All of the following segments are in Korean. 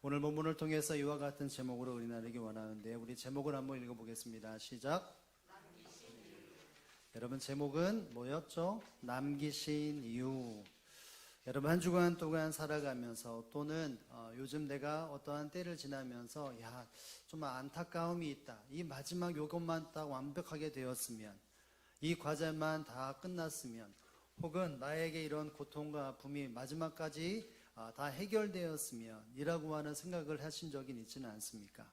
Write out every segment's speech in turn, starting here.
오늘 본문을 통해서 이와 같은 제목으로 우리 나누기 원하는데 우리 제목을 한번 읽어보겠습니다. 시작. 여러분 제목은 뭐였죠? 남기신 이유. 여러분 한 주간 동안 살아가면서 또는 요즘 내가 어떠한 때를 지나면서 좀 안타까움이 있다. 이 마지막 요것만 딱 완벽하게 되었으면, 이 과제만 다 끝났으면, 혹은 나에게 이런 고통과 아픔이 마지막까지 다 해결되었으면 이라고 하는 생각을 하신 적이 있지는 않습니까?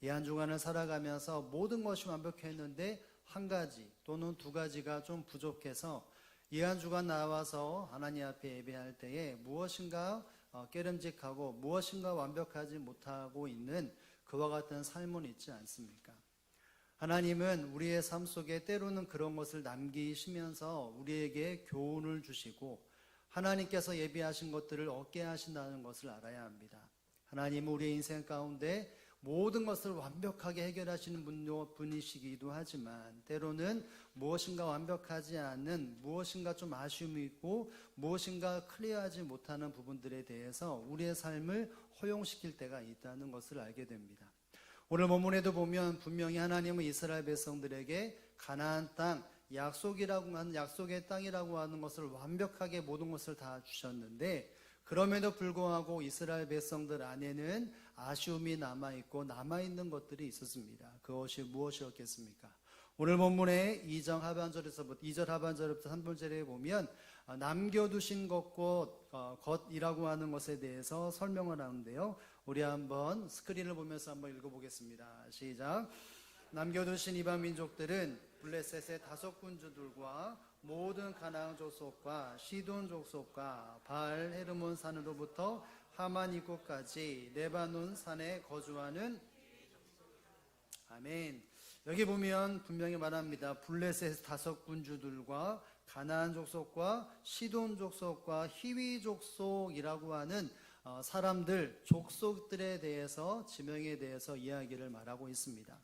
이 한 주간을 살아가면서 모든 것이 완벽했는데 한 가지 또는 두 가지가 좀 부족해서 이 한 주간 나와서 하나님 앞에 예배할 때에 무엇인가 깨름직하고 무엇인가 완벽하지 못하고 있는 그와 같은 삶은 있지 않습니까? 하나님은 우리의 삶 속에 때로는 그런 것을 남기시면서 우리에게 교훈을 주시고 하나님께서 예비하신 것들을 얻게 하신다는 것을 알아야 합니다. 하나님은 우리의 인생 가운데 모든 것을 완벽하게 해결하시는 분이시기도 하지만 때로는 무엇인가 완벽하지 않는, 무엇인가 좀 아쉬움이 있고 무엇인가 클리어하지 못하는 부분들에 대해서 우리의 삶을 허용시킬 때가 있다는 것을 알게 됩니다. 오늘 본문에도 보면 분명히 하나님은 이스라엘 백성들에게 가나안 땅, 약속이라고 하는 약속의 땅이라고 하는 것을 완벽하게 모든 것을 다 주셨는데 그럼에도 불구하고 이스라엘 백성들 안에는 아쉬움이 남아있고 남아있는 것들이 있었습니다. 그것이 무엇이었겠습니까? 오늘 본문의 2절 하반절부터 3절에 보면 남겨두신 것이라고 하는 것에 대해서 설명을 하는데요. 우리 한번 스크린을 보면서 한번 읽어보겠습니다. 시작. 남겨두신 이방 민족들은 블레셋의 5 군주들과 모든 가나안 족속과 시돈 족속과 바알 헤르몬 산으로부터 하만 입구까지 레바논 산에 거주하는 아멘. 여기 보면 분명히 말합니다. 블레셋의 5 군주들과 가나안 족속과 시돈 족속과 히위 족속이라고 하는 사람들, 족속들에 대해서 지명에 대해서 이야기를 말하고 있습니다.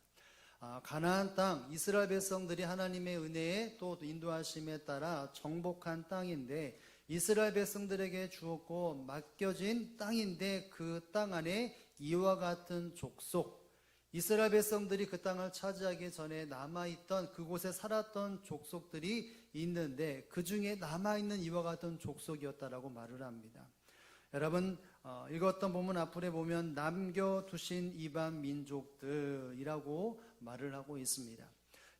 가나안 땅, 이스라엘 백성들이 하나님의 은혜에 또 인도하심에 따라 정복한 땅인데 이스라엘 백성들에게 주었고 맡겨진 땅인데 그 땅 안에 이와 같은 족속, 이스라엘 백성들이 그 땅을 차지하기 전에 남아있던 그곳에 살았던 족속들이 있는데 그 중에 남아있는 이와 같은 족속이었다라고 말을 합니다. 여러분 읽었던 본문 앞으로 보면 남겨두신 이방 민족들이라고 말을 하고 있습니다.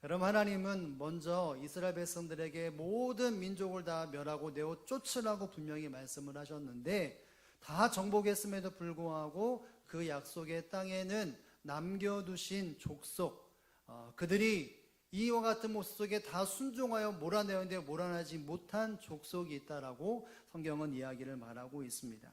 여러분 하나님은 먼저 이스라엘 백성들에게 모든 민족을 다 멸하고 내어 쫓으라고 분명히 말씀을 하셨는데 다 정복했음에도 불구하고 그 약속의 땅에는 남겨두신 족속, 그들이 이와 같은 모습 속에 다 순종하여 몰아내었는데 몰아내지 못한 족속이 있다라고 성경은 이야기를 말하고 있습니다.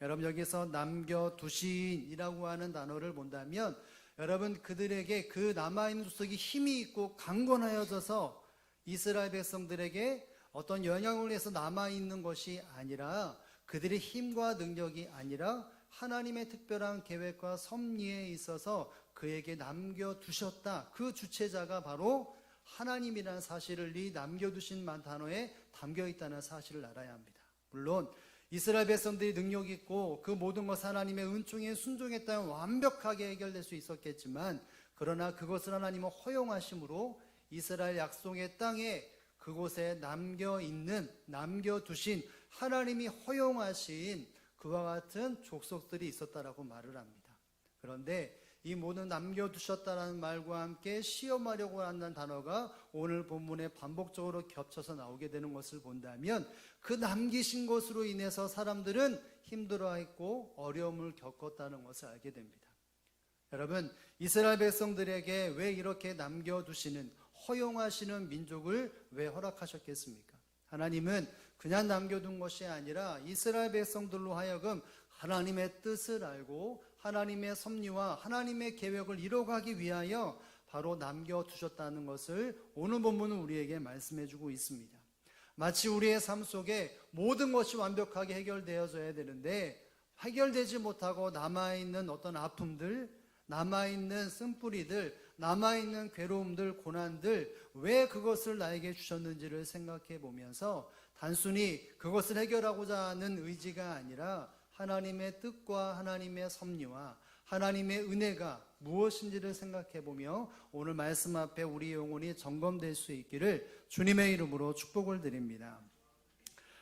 여러분 여기서 남겨두신이라고 하는 단어를 본다면 여러분 그들에게 그 남아있는 족속이 힘이 있고 강건하여져서 이스라엘 백성들에게 어떤 영향을 해서 남아있는 것이 아니라 그들의 힘과 능력이 아니라 하나님의 특별한 계획과 섭리에 있어서 그에게 남겨두셨다. 그 주체자가 바로 하나님이라는 사실을 이 남겨두신 단어에 담겨있다는 사실을 알아야 합니다. 물론 이스라엘 백성들이 능력 있고 그 모든 것 하나님의 은총에 순종했다면 완벽하게 해결될 수 있었겠지만 그러나 그것을 하나님은 허용하심으로 이스라엘 약속의 땅에 그곳에 남겨두신 하나님이 허용하신 그와 같은 족속들이 있었다라고 말을 합니다. 그런데 이 모든 남겨두셨다라는 말과 함께 시험하려고 한다는 단어가 오늘 본문에 반복적으로 겹쳐서 나오게 되는 것을 본다면 그 남기신 것으로 인해서 사람들은 힘들어했고 어려움을 겪었다는 것을 알게 됩니다. 여러분 이스라엘 백성들에게 왜 이렇게 남겨두시는, 허용하시는 민족을 왜 허락하셨겠습니까? 하나님은 그냥 남겨둔 것이 아니라 이스라엘 백성들로 하여금 하나님의 뜻을 알고 하나님의 섭리와 하나님의 계획을 이뤄가기 위하여 바로 남겨두셨다는 것을 오늘 본문은 우리에게 말씀해주고 있습니다. 마치 우리의 삶 속에 모든 것이 완벽하게 해결되어져야 되는데 해결되지 못하고 남아있는 어떤 아픔들, 남아있는 쓴뿌리들, 남아있는 괴로움들, 고난들, 왜 그것을 나에게 주셨는지를 생각해 보면서 단순히 그것을 해결하고자 하는 의지가 아니라 하나님의 뜻과 하나님의 섭리와 하나님의 은혜가 무엇인지를 생각해 보며 오늘 말씀 앞에 우리 영혼이 점검될 수 있기를 주님의 이름으로 축복을 드립니다.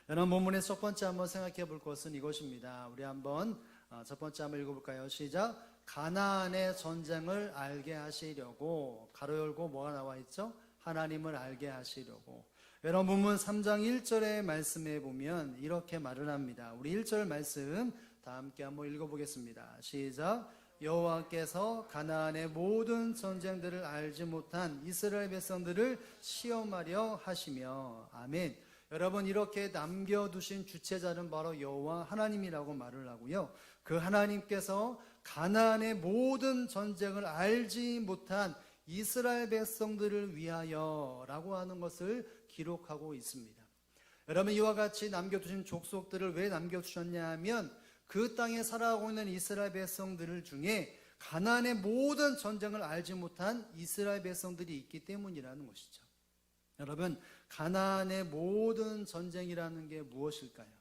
여러분, 본문의 첫 번째 한번 생각해 볼 것은 이것입니다. 우리 한번 첫 번째 한번 읽어볼까요? 시작. 가나안의 전쟁을 알게 하시려고, 가로 열고 뭐가 나와 있죠? 하나님을 알게 하시려고. 여러분, 본문 3장 1절의 말씀에 보면 이렇게 말을 합니다. 우리 1절 말씀 다 함께 한번 읽어보겠습니다. 시작. 여호와께서 가나안의 모든 전쟁들을 알지 못한 이스라엘 백성들을 시험하려 하시며. 아멘. 여러분, 이렇게 남겨두신 주체자는 바로 여호와 하나님이라고 말을 하고요, 그 하나님께서 가나안의 모든 전쟁을 알지 못한 이스라엘 백성들을 위하여 라고 하는 것을 기록하고 있습니다. 여러분, 이와 같이 남겨두신 족속들을 왜 남겨두셨냐 하면 그 땅에 살아가고 있는 이스라엘 백성들 중에 가나안의 모든 전쟁을 알지 못한 이스라엘 백성들이 있기 때문이라는 것이죠. 여러분, 가나안의 모든 전쟁이라는 게 무엇일까요?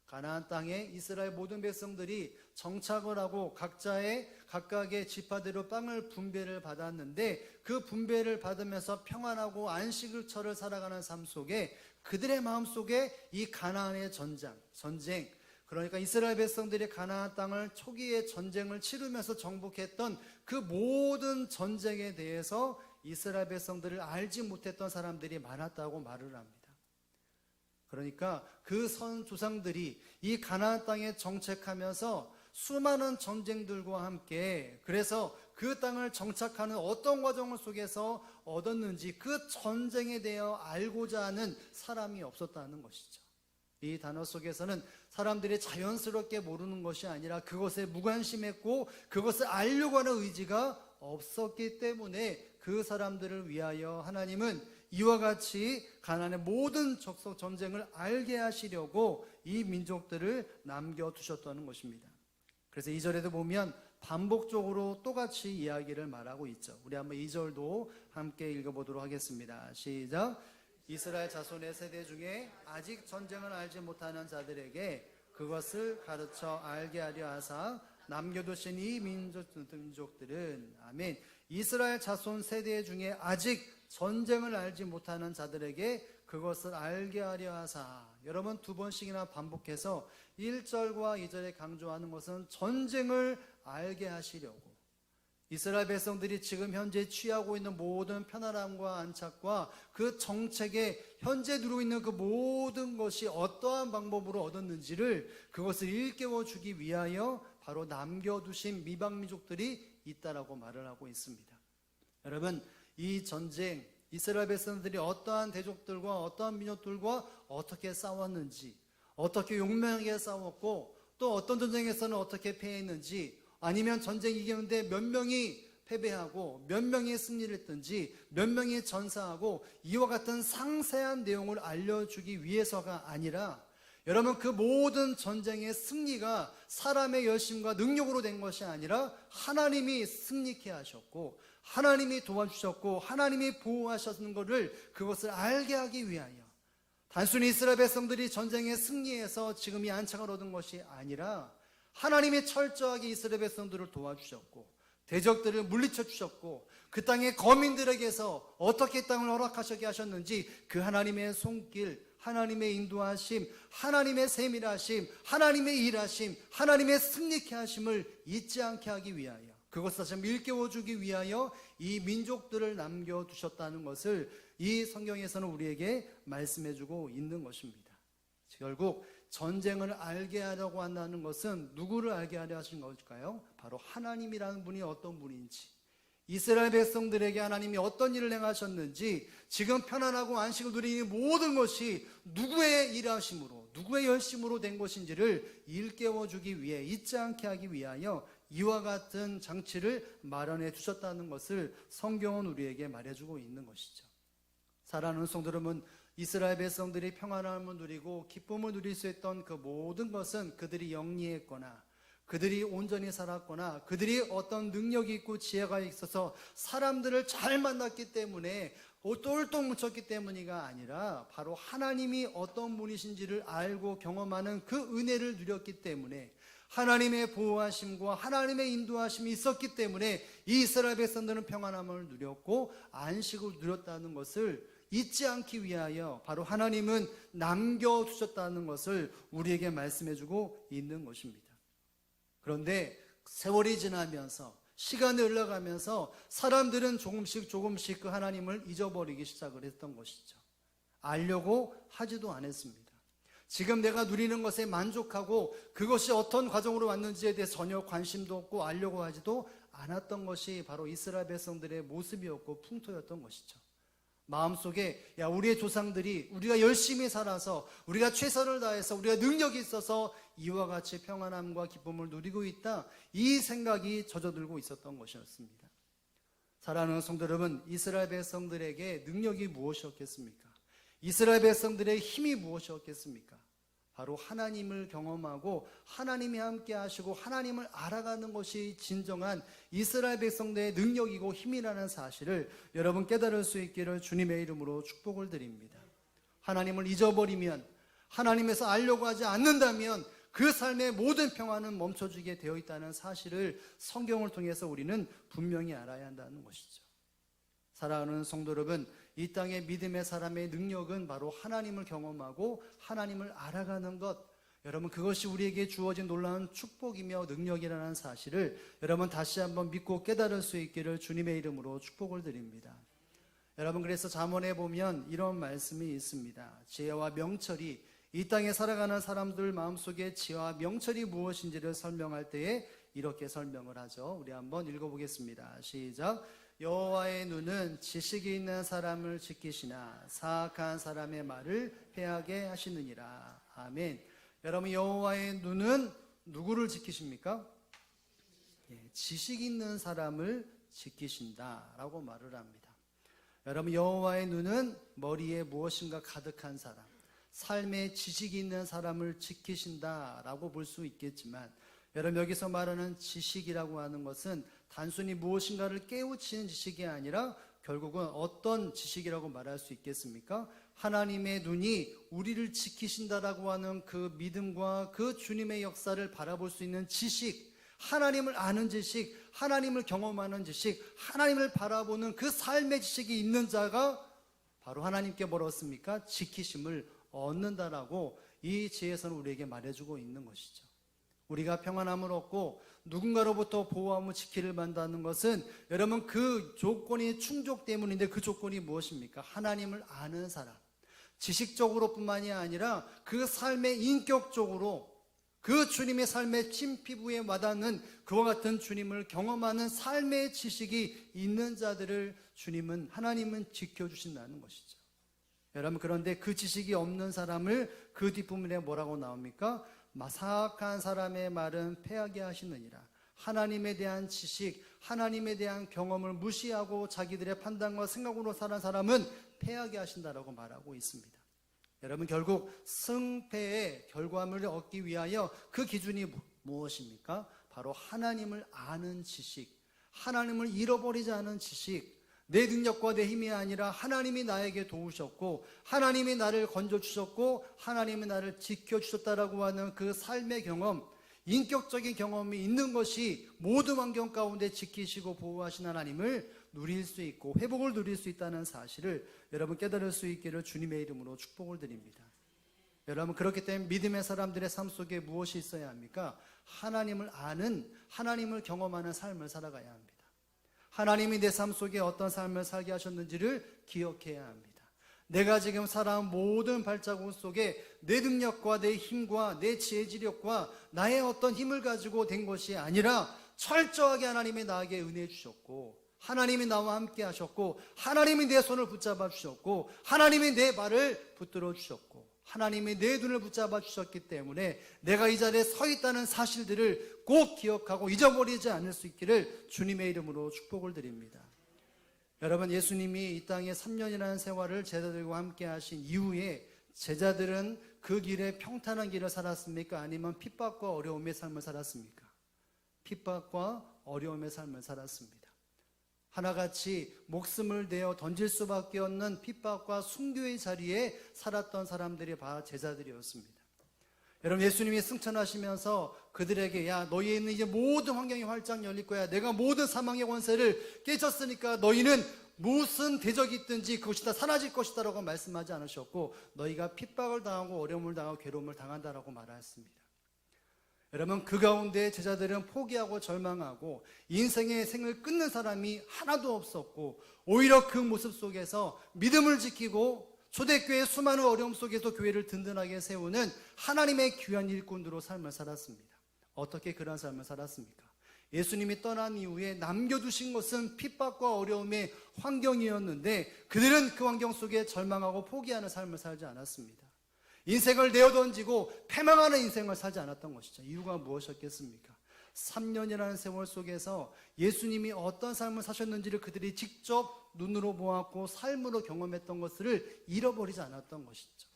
가나안 땅에 이스라엘 모든 백성들이 정착을 하고 각각의 지파대로 빵을 분배를 받았는데, 그 분배를 받으면서 평안하고 안식일처를 살아가는 삶 속에 그들의 마음속에 이 가나안의 전쟁, 그러니까 이스라엘 백성들이 가나안 땅을 초기에 전쟁을 치르면서 정복했던 그 모든 전쟁에 대해서 이스라엘 백성들을 알지 못했던 사람들이 많았다고 말을 합니다. 그러니까 그 조상들이 이 가나안 땅에 정착하면서 수많은 전쟁들과 함께, 그래서 그 땅을 정착하는 어떤 과정 속에서 얻었는지 그 전쟁에 대해 알고자 하는 사람이 없었다는 것이죠. 이 단어 속에서는 사람들이 자연스럽게 모르는 것이 아니라 그것에 무관심했고 그것을 알려고 하는 의지가 없었기 때문에 그 사람들을 위하여 하나님은 이와 같이 가나안의 모든 적석 전쟁을 알게 하시려고 이 민족들을 남겨두셨다는 것입니다. 그래서 2절에도 보면 반복적으로 똑같이 이야기를 말하고 있죠. 우리 한번 2절도 함께 읽어보도록 하겠습니다. 시작. 이스라엘 자손의 세대 중에 아직 전쟁을 알지 못하는 자들에게 그것을 가르쳐 알게 하려 하사 남겨두신 이 민족들은, 아멘, 이스라엘 자손 세대 중에 아직 전쟁을 알지 못하는 자들에게 그것을 알게 하려 하사. 여러분, 두 번씩이나 반복해서 1절과 2절에 강조하는 것은 전쟁을 알게 하시려고, 이스라엘 백성들이 지금 현재 취하고 있는 모든 편안함과 안착과 그 정책에 현재 누리고 있는 그 모든 것이 어떠한 방법으로 얻었는지를 그것을 일깨워 주기 위하여 바로 남겨두신 미방민족들이 있다라고 말을 하고 있습니다. 여러분, 이 전쟁, 이스라엘 백성들이 어떠한 대족들과 어떠한 민족들과 어떻게 싸웠는지, 어떻게 용맹하게 싸웠고 또 어떤 전쟁에서는 어떻게 패했는지, 아니면 전쟁 이기는데 몇 명이 패배하고 몇 명이 승리를 했든지 몇 명이 전사하고 이와 같은 상세한 내용을 알려주기 위해서가 아니라, 여러분, 그 모든 전쟁의 승리가 사람의 열심과 능력으로 된 것이 아니라 하나님이 승리케 하셨고 하나님이 도와주셨고 하나님이 보호하셨는 것을, 그것을 알게 하기 위하여, 단순히 이스라엘 백성들이 전쟁에 승리해서 지금 이 안착을 얻은 것이 아니라 하나님이 철저하게 이스라엘 백성들을 도와주셨고 대적들을 물리쳐 주셨고 그 땅의 거민들에게서 어떻게 땅을 허락하시게 하셨는지 그 하나님의 손길, 하나님의 인도하심, 하나님의 세밀하심, 하나님의 일하심, 하나님의 승리케 하심을 잊지 않게 하기 위하여, 그것을 다시 한번 일깨워주기 위하여 이 민족들을 남겨두셨다는 것을 이 성경에서는 우리에게 말씀해주고 있는 것입니다. 결국 전쟁을 알게 하려고 한다는 것은 누구를 알게 하려 하신 것일까요? 바로 하나님이라는 분이 어떤 분인지, 이스라엘 백성들에게 하나님이 어떤 일을 행하셨는지, 지금 편안하고 안식을 누리는 모든 것이 누구의 일하심으로, 누구의 열심으로 된 것인지를 일깨워주기 위해, 잊지 않게 하기 위하여 이와 같은 장치를 마련해 두셨다는 것을 성경은 우리에게 말해주고 있는 것이죠. 사랑하는 성도 여러분, 이스라엘 백성들이 평안함을 누리고 기쁨을 누릴 수 있던 그 모든 것은 그들이 영리했거나 그들이 온전히 살았거나 그들이 어떤 능력이 있고 지혜가 있어서 사람들을 잘 만났기 때문에 똘똘 뭉쳤기 때문이가 아니라 바로 하나님이 어떤 분이신지를 알고 경험하는 그 은혜를 누렸기 때문에, 하나님의 보호하심과 하나님의 인도하심이 있었기 때문에 이 이스라엘 백성들은 평안함을 누렸고 안식을 누렸다는 것을 잊지 않기 위하여 바로 하나님은 남겨두셨다는 것을 우리에게 말씀해주고 있는 것입니다. 그런데 세월이 지나면서 시간이 흘러가면서 사람들은 조금씩 그 하나님을 잊어버리기 시작을 했던 것이죠. 알려고 하지도 않았습니다. 지금 내가 누리는 것에 만족하고 그것이 어떤 과정으로 왔는지에 대해 전혀 관심도 없고 알려고 하지도 않았던 것이 바로 이스라엘 백성들의 모습이었고 풍토였던 것이죠. 마음속에 우리의 조상들이 우리가 열심히 살아서 우리가 최선을 다해서 우리가 능력이 있어서 이와 같이 평안함과 기쁨을 누리고 있다, 이 생각이 젖어들고 있었던 것이었습니다. 사랑하는 성도 여러분, 이스라엘 백성들에게 능력이 무엇이었겠습니까? 이스라엘 백성들의 힘이 무엇이었겠습니까? 바로 하나님을 경험하고 하나님이 함께 하시고 하나님을 알아가는 것이 진정한 이스라엘 백성들의 능력이고 힘이라는 사실을 여러분 깨달을 수 있기를 주님의 이름으로 축복을 드립니다. 하나님을 잊어버리면, 하나님에서 알려고 하지 않는다면 그 삶의 모든 평화는 멈춰지게 되어 있다는 사실을 성경을 통해서 우리는 분명히 알아야 한다는 것이죠. 사랑하는 성도 여러분, 이 땅의 믿음의 사람의 능력은 바로 하나님을 경험하고 하나님을 알아가는 것, 여러분 그것이 우리에게 주어진 놀라운 축복이며 능력이라는 사실을 여러분 다시 한번 믿고 깨달을 수 있기를 주님의 이름으로 축복을 드립니다. 여러분, 그래서 잠언에 보면 이런 말씀이 있습니다. 지혜와 명철이, 이 땅에 살아가는 사람들 마음속에 지혜와 명철이 무엇인지를 설명할 때에 이렇게 설명을 하죠. 우리 한번 읽어보겠습니다. 시작. 여호와의 눈은 지식이 있는 사람을 지키시나 사악한 사람의 말을 패하게 하시느니라. 아멘. 여러분, 여호와의 눈은 누구를 지키십니까? 지식 있는 사람을 지키신다라고 말을 합니다. 여러분, 여호와의 눈은 머리에 무엇인가 가득한 사람, 삶에 지식이 있는 사람을 지키신다라고 볼 수 있겠지만, 여러분 여기서 말하는 지식이라고 하는 것은 단순히 무엇인가를 깨우치는 지식이 아니라 결국은 어떤 지식이라고 말할 수 있겠습니까? 하나님의 눈이 우리를 지키신다라고 하는 그 믿음과 그 주님의 역사를 바라볼 수 있는 지식, 하나님을 아는 지식, 하나님을 경험하는 지식, 하나님을 바라보는 그 삶의 지식이 있는 자가 바로 하나님께 뭐였습니까? 지키심을 얻는다라고 이 지혜에서는 우리에게 말해주고 있는 것이죠. 우리가 평안함을 얻고 누군가로부터 보호함을 지키를 받는다는 것은 여러분 그 조건이 충족 때문인데, 그 조건이 무엇입니까? 하나님을 아는 사람, 지식적으로 뿐만이 아니라 그 삶의 인격적으로 그 주님의 삶의 침피부에 와닿는 그와 같은 주님을 경험하는 삶의 지식이 있는 자들을 하나님은 지켜주신다는 것이죠. 여러분, 그런데 그 지식이 없는 사람을 그 뒷부분에 뭐라고 나옵니까? 사악한 사람의 말은 패하게 하시느니라. 하나님에 대한 지식, 하나님에 대한 경험을 무시하고 자기들의 판단과 생각으로 사는 사람은 패하게 하신다라고 말하고 있습니다. 여러분, 결국 승패의 결과물을 얻기 위하여 그 기준이 무엇입니까? 바로 하나님을 아는 지식, 하나님을 잃어버리지 않은 지식, 내 능력과 내 힘이 아니라 하나님이 나에게 도우셨고 하나님이 나를 건져주셨고 하나님이 나를 지켜주셨다라고 하는 그 삶의 경험, 인격적인 경험이 있는 것이 모든 환경 가운데 지키시고 보호하신 하나님을 누릴 수 있고 회복을 누릴 수 있다는 사실을 여러분 깨달을 수 있기를 주님의 이름으로 축복을 드립니다. 여러분, 그렇기 때문에 믿음의 사람들의 삶 속에 무엇이 있어야 합니까? 하나님을 아는, 하나님을 경험하는 삶을 살아가야 합니다. 하나님이 내 삶 속에 어떤 삶을 살게 하셨는지를 기억해야 합니다. 내가 지금 살아온 모든 발자국 속에 내 능력과 내 힘과 내 지혜지력과 나의 어떤 힘을 가지고 된 것이 아니라 철저하게 하나님이 나에게 은혜 주셨고 하나님이 나와 함께 하셨고 하나님이 내 손을 붙잡아 주셨고 하나님이 내 발을 붙들어 주셨고 하나님이 내 눈을 붙잡아 주셨기 때문에 내가 이 자리에 서 있다는 사실들을 꼭 기억하고 잊어버리지 않을 수 있기를 주님의 이름으로 축복을 드립니다. 여러분, 예수님이 이 땅에 3년이라는 세월을 제자들과 함께 하신 이후에 제자들은 그 길에 평탄한 길을 살았습니까? 아니면 핍박과 어려움의 삶을 살았습니까? 핍박과 어려움의 삶을 살았습니다. 하나같이 목숨을 내어 던질 수밖에 없는 핍박과 순교의 자리에 살았던 사람들이 바로 제자들이었습니다. 여러분, 예수님이 승천하시면서 그들에게 야, 너희에 있는 이제 모든 환경이 활짝 열릴 거야. 내가 모든 사망의 권세를 깨쳤으니까 너희는 무슨 대적이 있든지 그것이 다 사라질 것이다 라고 말씀하지 않으셨고, 너희가 핍박을 당하고 어려움을 당하고 괴로움을 당한다라고 말하였습니다. 여러분, 그 가운데 제자들은 포기하고 절망하고 인생의 생을 끊는 사람이 하나도 없었고, 오히려 그 모습 속에서 믿음을 지키고 초대교회의 수많은 어려움 속에서 교회를 든든하게 세우는 하나님의 귀한 일꾼으로 삶을 살았습니다. 어떻게 그런 삶을 살았습니까? 예수님이 떠난 이후에 남겨두신 것은 핍박과 어려움의 환경이었는데, 그들은 그 환경 속에 절망하고 포기하는 삶을 살지 않았습니다. 인생을 내어던지고 패망하는 인생을 살지 않았던 것이죠. 이유가 무엇이었겠습니까? 3년이라는 세월 속에서 예수님이 어떤 삶을 사셨는지를 그들이 직접 눈으로 보았고 삶으로 경험했던 것을 잃어버리지 않았던 것이죠.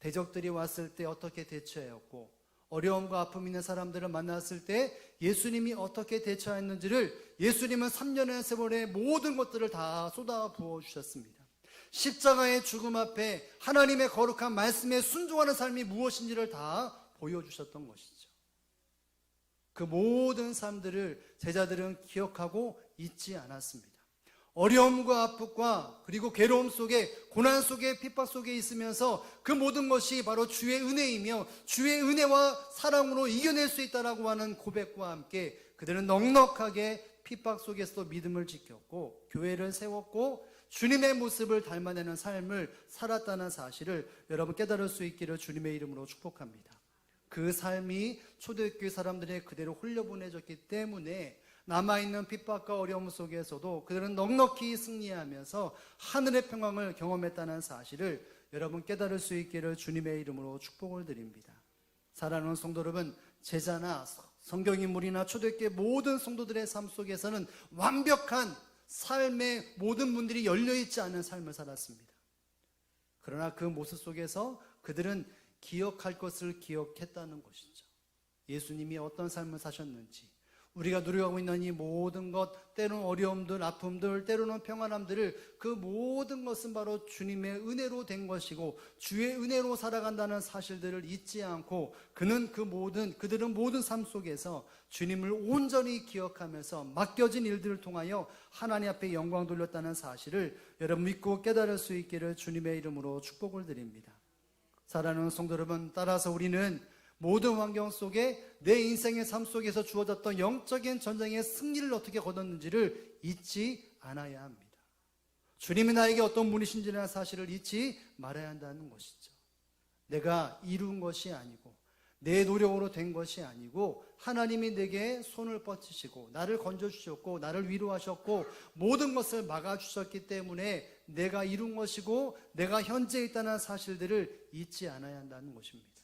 대적들이 왔을 때 어떻게 대처하였고, 어려움과 아픔 있는 사람들을 만났을 때 예수님이 어떻게 대처했는지를 예수님은 3년의 세월의 모든 것들을 다 쏟아 부어주셨습니다. 십자가의 죽음 앞에 하나님의 거룩한 말씀에 순종하는 삶이 무엇인지를 다 보여주셨던 것이죠. 그 모든 삶들을 제자들은 기억하고 잊지 않았습니다. 어려움과 아픔과 그리고 괴로움 속에, 고난 속에, 핍박 속에 있으면서 그 모든 것이 바로 주의 은혜이며 주의 은혜와 사랑으로 이겨낼 수 있다라고 하는 고백과 함께 그들은 넉넉하게 핍박 속에서도 믿음을 지켰고 교회를 세웠고 주님의 모습을 닮아내는 삶을 살았다는 사실을 여러분 깨달을 수 있기를 주님의 이름으로 축복합니다. 그 삶이 초대교회 사람들의 그대로 홀려보내졌기 때문에 남아있는 핍박과 어려움 속에서도 그들은 넉넉히 승리하면서 하늘의 평강을 경험했다는 사실을 여러분 깨달을 수 있기를 주님의 이름으로 축복을 드립니다. 사랑하는 성도 여러분, 제자나 성경인물이나 초대교회 모든 성도들의 삶 속에서는 완벽한 삶의 모든 문들이 열려있지 않은 삶을 살았습니다. 그러나 그 모습 속에서 그들은 기억할 것을 기억했다는 것이죠. 예수님이 어떤 삶을 사셨는지, 우리가 누려가고 있는 이 모든 것, 때로는 어려움들, 아픔들, 때로는 평안함들을 그 모든 것은 바로 주님의 은혜로 된 것이고 주의 은혜로 살아간다는 사실들을 잊지 않고 그들은 모든 삶 속에서 주님을 온전히 기억하면서 맡겨진 일들을 통하여 하나님 앞에 영광 돌렸다는 사실을 여러분 믿고 깨달을 수 있기를 주님의 이름으로 축복을 드립니다. 사랑하는 성도 여러분, 따라서 우리는 모든 환경 속에 내 인생의 삶 속에서 주어졌던 영적인 전쟁의 승리를 어떻게 거뒀는지를 잊지 않아야 합니다. 주님이 나에게 어떤 분이신지라는 사실을 잊지 말아야 한다는 것이죠. 내가 이룬 것이 아니고 내 노력으로 된 것이 아니고 하나님이 내게 손을 뻗치시고 나를 건져주셨고 나를 위로하셨고 모든 것을 막아주셨기 때문에 내가 이룬 것이고 내가 현재 있다는 사실들을 잊지 않아야 한다는 것입니다.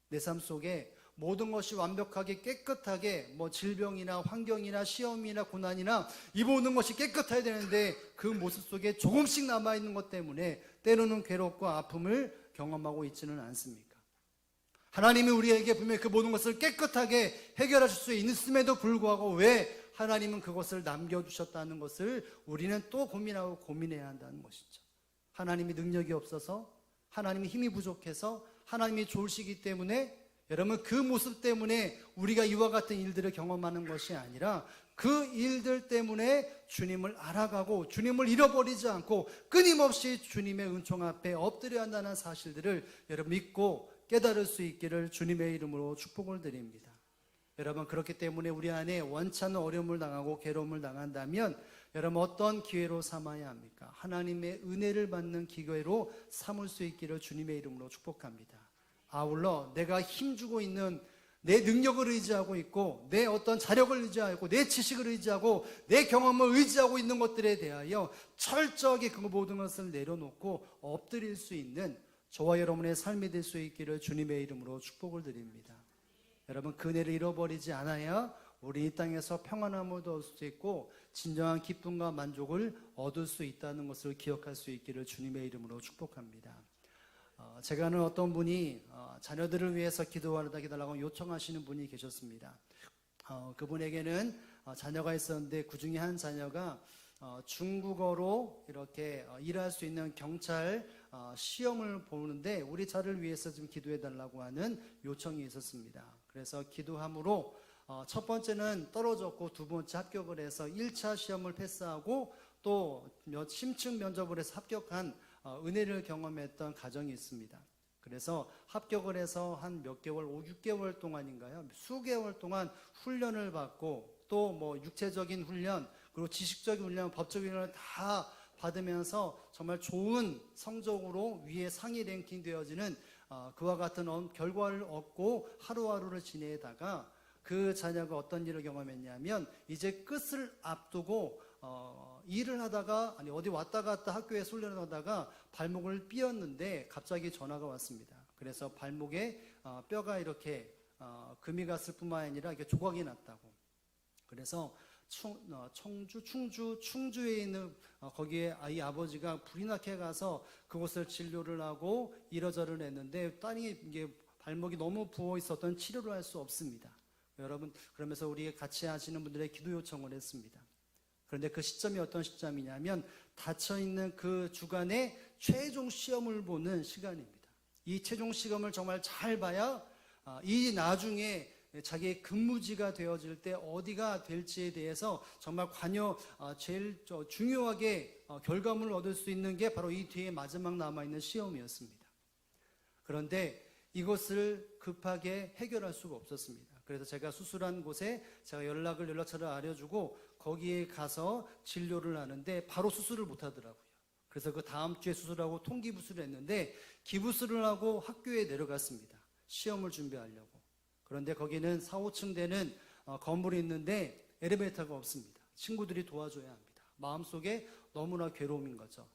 내 삶 속에 모든 것이 완벽하게 깨끗하게 질병이나 환경이나 시험이나 고난이나 이 모든 것이 깨끗해야 되는데 그 모습 속에 조금씩 남아있는 것 때문에 때로는 괴롭고 아픔을 경험하고 있지는 않습니까? 하나님이 우리에게 분명히 그 모든 것을 깨끗하게 해결하실 수 있음에도 불구하고 왜 하나님은 그것을 남겨주셨다는 것을 우리는 또 고민하고 고민해야 한다는 것이죠. 하나님이 능력이 없어서, 하나님이 힘이 부족해서, 하나님이 좋으시기 때문에 여러분 그 모습 때문에 우리가 이와 같은 일들을 경험하는 것이 아니라 그 일들 때문에 주님을 알아가고 주님을 잃어버리지 않고 끊임없이 주님의 은총 앞에 엎드려야 한다는 사실들을 여러분 믿고 깨달을 수 있기를 주님의 이름으로 축복을 드립니다. 여러분 그렇기 때문에 우리 안에 원찮은 어려움을 당하고 괴로움을 당한다면 여러분 어떤 기회로 삼아야 합니까? 하나님의 은혜를 받는 기회로 삼을 수 있기를 주님의 이름으로 축복합니다. 아울러 내가 힘주고 있는 내 능력을 의지하고 있고 내 어떤 자력을 의지하고 내 지식을 의지하고 내 경험을 의지하고 있는 것들에 대하여 철저하게 그 모든 것을 내려놓고 엎드릴 수 있는 저와 여러분의 삶이 될 수 있기를 주님의 이름으로 축복을 드립니다. 여러분 그 은혜를 잃어버리지 않아야 우리 이 땅에서 평안함을 얻을 수 있고 진정한 기쁨과 만족을 얻을 수 있다는 것을 기억할 수 있기를 주님의 이름으로 축복합니다. 제가 아는 어떤 분이 자녀들을 위해서 기도하달라고 요청하시는 분이 계셨습니다. 그분에게는 자녀가 있었는데 그 중에 한 자녀가 중국어로 이렇게 일할 수 있는 경찰 시험을 보는데 우리 자를 위해서 좀 기도해 달라고 하는 요청이 있었습니다. 그래서 기도함으로 첫 번째는 떨어졌고 두 번째 합격을 해서 1차 시험을 패스하고 또 심층 면접을 해서 합격한 은혜를 경험했던 가정이 있습니다. 그래서 합격을 해서 한 몇 개월, 5, 6개월 동안인가요? 수개월 동안 훈련을 받고 또 뭐 육체적인 훈련, 그리고 지식적인 훈련, 법적인 훈련을 다 받으면서 정말 좋은 성적으로 위에 상위 랭킹 되어지는 그와 같은 결과를 얻고 하루하루를 지내다가 그 자녀가 어떤 일을 경험했냐면 이제 끝을 앞두고 일을 하다가 어디 왔다 갔다 학교에 훈련을 하다가 발목을 삐었는데 갑자기 전화가 왔습니다. 그래서 발목에 뼈가 이렇게 금이 갔을 뿐만 아니라 이렇게 조각이 났다고. 그래서 충주에 있는 거기에 이 아버지가 불이 나게 가서 그곳을 진료를 하고 이러저러 했는데 딸이 이게 발목이 너무 부어 있었던 치료를 할 수 없습니다. 여러분, 그러면서 우리 같이 하시는 분들의 기도 요청을 했습니다. 그런데 그 시점이 어떤 시점이냐면 닫혀있는 그 주간에 최종 시험을 보는 시간입니다. 이 최종 시험을 정말 잘 봐야 이 나중에 자기의 근무지가 되어질 때 어디가 될지에 대해서 정말 제일 중요하게 결과물을 얻을 수 있는 게 바로 이 뒤에 마지막 남아있는 시험이었습니다. 그런데 이것을 급하게 해결할 수가 없었습니다. 그래서 제가 수술한 곳에 제가 연락처를 알려주고 거기에 가서 진료를 하는데 바로 수술을 못 하더라고요. 그래서 그 다음 주에 수술하고 통기부술을 했는데 기부술을 하고 학교에 내려갔습니다. 시험을 준비하려고. 그런데 거기는 4, 5층 되는 건물이 있는데 엘리베이터가 없습니다. 친구들이 도와줘야 합니다. 마음속에 너무나 괴로움인 거죠.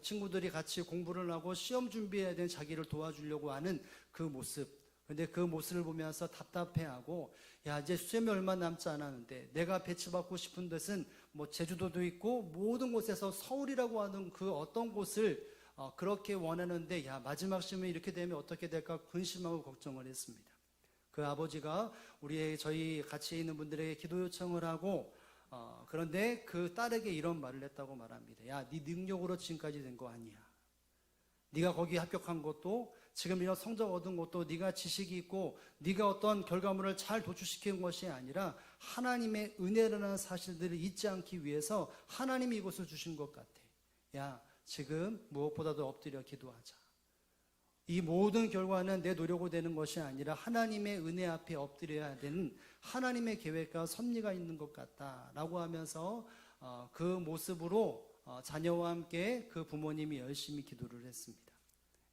친구들이 같이 공부를 하고 시험 준비해야 되는 자기를 도와주려고 하는 그 모습. 근데 그 모습을 보면서 답답해하고, 야, 이제 시험이 얼마 남지 않았는데 내가 배치받고 싶은 데는 뭐 제주도도 있고 모든 곳에서 서울이라고 하는 그 어떤 곳을 그렇게 원하는데, 야, 마지막 시험이 이렇게 되면 어떻게 될까 근심하고 걱정을 했습니다. 그 아버지가 저희 같이 있는 분들에게 기도 요청을 하고 그런데 그 딸에게 이런 말을 했다고 말합니다. 야, 네 능력으로 지금까지 된 거 아니야. 네가 거기 합격한 것도 지금 이런 성적 얻은 것도 네가 지식이 있고 네가 어떤 결과물을 잘 도출시킨 것이 아니라 하나님의 은혜라는 사실들을 잊지 않기 위해서 하나님이 이것을 주신 것 같아. 야, 지금 무엇보다도 엎드려 기도하자. 이 모든 결과는 내 노력으로 되는 것이 아니라 하나님의 은혜 앞에 엎드려야 되는 하나님의 계획과 섭리가 있는 것 같다라고 하면서 그 모습으로 자녀와 함께 그 부모님이 열심히 기도를 했습니다.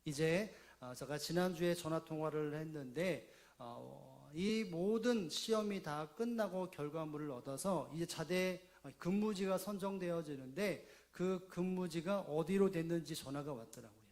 이제 제가 지난주에 전화통화를 했는데 이 모든 시험이 다 끝나고 결과물을 얻어서 이제 자대 근무지가 선정되어지는데 그 근무지가 어디로 됐는지 전화가 왔더라고요.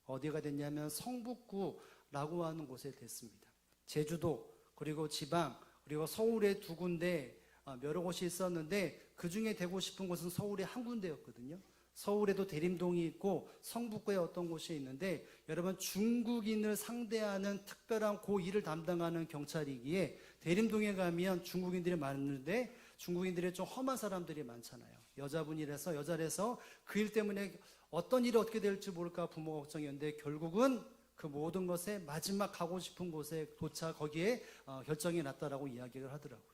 어디가 됐냐면 성북구라고 하는 곳에 됐습니다. 제주도 그리고 지방 그리고 서울에 두 군데 여러 곳이 있었는데 그 중에 되고 싶은 곳은 서울에 한 군데였거든요. 서울에도 대림동이 있고 성북구에 어떤 곳이 있는데 여러분 중국인을 상대하는 특별한 그 일을 담당하는 경찰이기에 대림동에 가면 중국인들이 많은데 중국인들이 좀 험한 사람들이 많잖아요. 여자라서 그 일 때문에 어떤 일이 어떻게 될지 모를까 부모가 걱정이었는데 결국은 그 모든 것에 마지막 가고 싶은 곳에 거기에 결정이 났다라고 이야기를 하더라고요.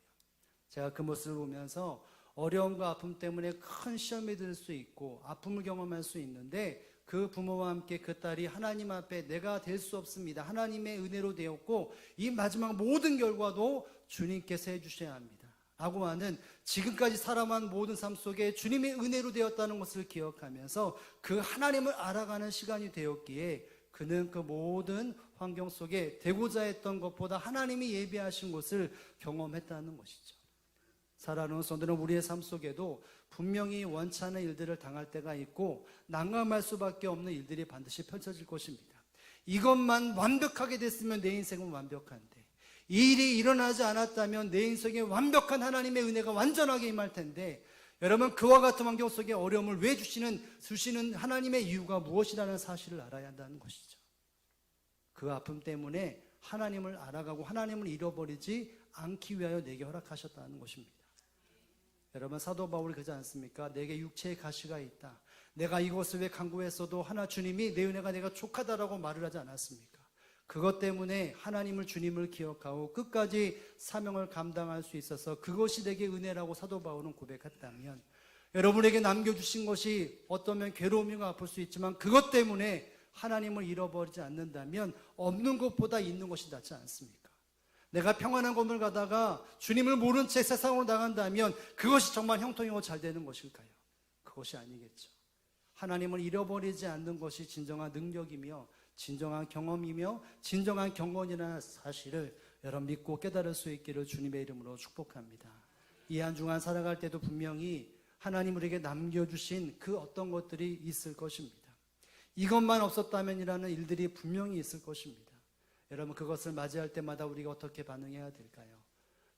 제가 그 모습을 보면서 어려움과 아픔 때문에 큰 시험이 들 수 있고 아픔을 경험할 수 있는데 그 부모와 함께 그 딸이 하나님 앞에 내가 될 수 없습니다. 하나님의 은혜로 되었고 이 마지막 모든 결과도 주님께서 해주셔야 합니다. 라고 하는 지금까지 살아만 모든 삶 속에 주님의 은혜로 되었다는 것을 기억하면서 그 하나님을 알아가는 시간이 되었기에 그는 그 모든 환경 속에 되고자 했던 것보다 하나님이 예비하신 것을 경험했다는 것이죠. 살아가는 성도는 우리의 삶 속에도 분명히 원치 않은 일들을 당할 때가 있고 난감할 수밖에 없는 일들이 반드시 펼쳐질 것입니다. 이것만 완벽하게 됐으면 내 인생은 완벽한데 이 일이 일어나지 않았다면 내 인생에 완벽한 하나님의 은혜가 완전하게 임할 텐데 여러분 그와 같은 환경 속에 어려움을 왜 주시는 하나님의 이유가 무엇이라는 사실을 알아야 한다는 것이죠. 그 아픔 때문에 하나님을 알아가고 하나님을 잃어버리지 않기 위하여 내게 허락하셨다는 것입니다. 여러분 사도 바울이 그러지 않습니까? 내게 육체의 가시가 있다. 내가 이것을 왜 간구했어도 하나 주님이 내 은혜가 내가 족하다라고 말을 하지 않았습니까? 그것 때문에 하나님을 주님을 기억하고 끝까지 사명을 감당할 수 있어서 그것이 내게 은혜라고 사도 바울은 고백했다면, 여러분에게 남겨주신 것이 어떠면 괴로움이고 아플 수 있지만 그것 때문에 하나님을 잃어버리지 않는다면 없는 것보다 있는 것이 낫지 않습니까? 내가 평안한 건물 가다가 주님을 모른 채 세상으로 나간다면 그것이 정말 형통이고 잘 되는 것일까요? 그것이 아니겠죠. 하나님을 잃어버리지 않는 것이 진정한 능력이며 진정한 경험이며 진정한 경건이라는 사실을 여러분 믿고 깨달을 수 있기를 주님의 이름으로 축복합니다. 이 한 주간 살아갈 때도 분명히 하나님 우리에게 남겨주신 그 어떤 것들이 있을 것입니다. 이것만 없었다면이라는 일들이 분명히 있을 것입니다. 여러분 그것을 맞이할 때마다 우리가 어떻게 반응해야 될까요?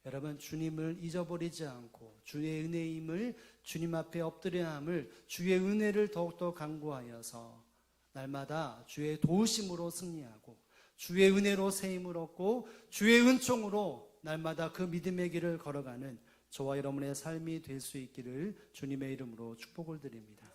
여러분 주님을 잊어버리지 않고 주의 은혜임을 주님 앞에 엎드려야 함을, 주의 은혜를 더욱더 간구하여서 날마다 주의 도우심으로 승리하고 주의 은혜로 세임을 얻고 주의 은총으로 날마다 그 믿음의 길을 걸어가는 저와 여러분의 삶이 될 수 있기를 주님의 이름으로 축복을 드립니다.